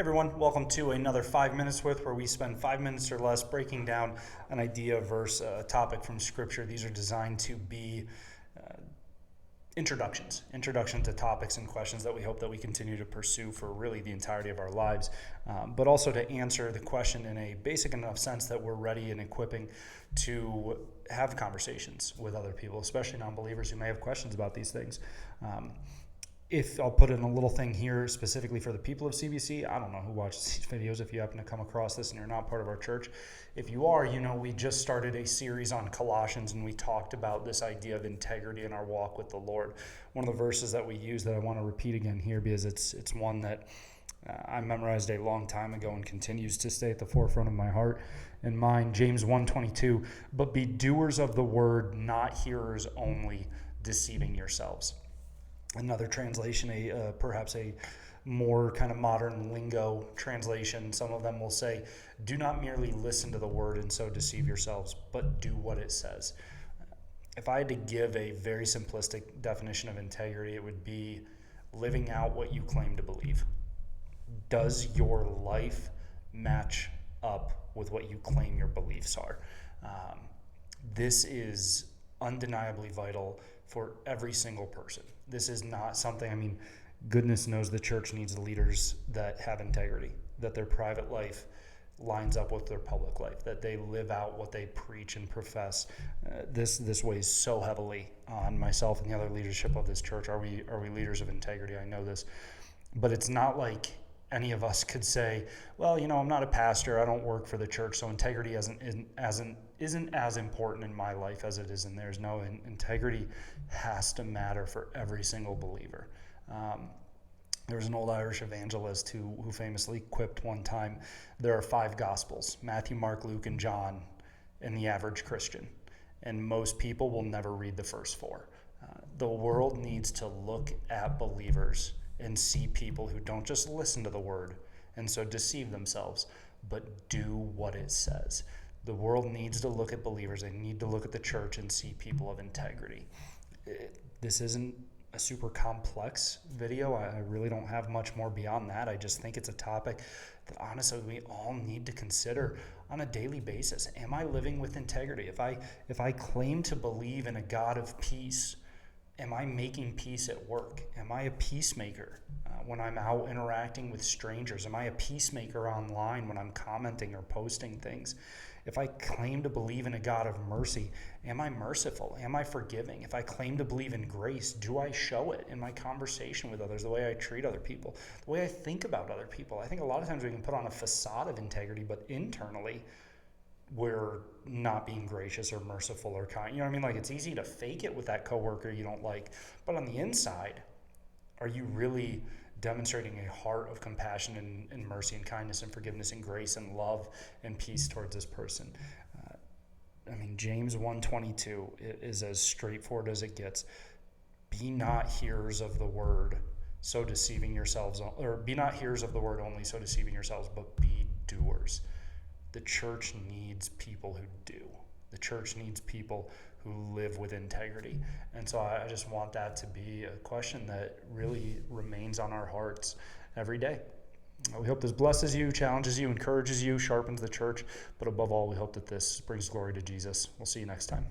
Everyone, welcome to another 5 Minutes With, where we spend 5 minutes or less breaking down an idea, verse, a topic from Scripture. These are designed to be introductions to topics and questions that we hope that we continue to pursue for really the entirety of our lives, but also to answer the question in a basic enough sense that we're ready and equipping to have conversations with other people, especially non-believers who may have questions about these things. If I'll put in a little thing here specifically for the people of CBC, I don't know who watches these videos. If you happen to come across this and you're not part of our church, if you are, we just started a series on Colossians, and we talked about this idea of integrity in our walk with the Lord. One of the verses that we use that I want to repeat again here, because it's one that I memorized a long time ago and continues to stay at the forefront of my heart and mind. James 1:22, but be doers of the word, not hearers only, deceiving yourselves. Another translation, perhaps a more kind of modern lingo translation, some of them will say, do not merely listen to the word and so deceive yourselves, but do what it says. If I had to give a very simplistic definition of integrity, it would be living out what you claim to believe. Does your life match up with what you claim your beliefs are? This is undeniably vital for every single person. This is not something, goodness knows the church needs leaders that have integrity, that their private life lines up with their public life, that they live out what they preach and profess. This weighs so heavily on myself and the other leadership of this church. Are we leaders of integrity? I know this, but it's not like any of us could say, well, I'm not a pastor, I don't work for the church, so integrity isn't as important in my life as it is in theirs. No, integrity has to matter for every single believer. There was an old Irish evangelist who famously quipped one time, there are 5 Gospels, Matthew, Mark, Luke, and John, in the average Christian. And most people will never read the first 4. The world needs to look at believers and see people who don't just listen to the word and so deceive themselves, but do what it says. The world needs to look at believers. They need to look at the church and see people of integrity. This isn't a super complex video. I really don't have much more beyond that. I just think it's a topic that honestly we all need to consider on a daily basis. Am I living with integrity? If I claim to believe in a God of peace, am I making peace at work? Am I a peacemaker when I'm out interacting with strangers? Am I a peacemaker online when I'm commenting or posting things? If I claim to believe in a God of mercy, am I merciful? Am I forgiving? If I claim to believe in grace, do I show it in my conversation with others, the way I treat other people, the way I think about other people? I think a lot of times we can put on a facade of integrity, but internally, we're not being gracious or merciful or kind. It's easy to fake it with that coworker you don't like, but on the inside, are you really demonstrating a heart of compassion and mercy and kindness and forgiveness and grace and love and peace towards this person? James 1:22 is as straightforward as it gets. Be not hearers of the word, so deceiving yourselves, or be not hearers of the word only, so deceiving yourselves, but be doers. The church needs people who do. The church needs people who live with integrity. And so I just want that to be a question that really remains on our hearts every day. We hope this blesses you, challenges you, encourages you, sharpens the church, but above all, we hope that this brings glory to Jesus. We'll see you next time.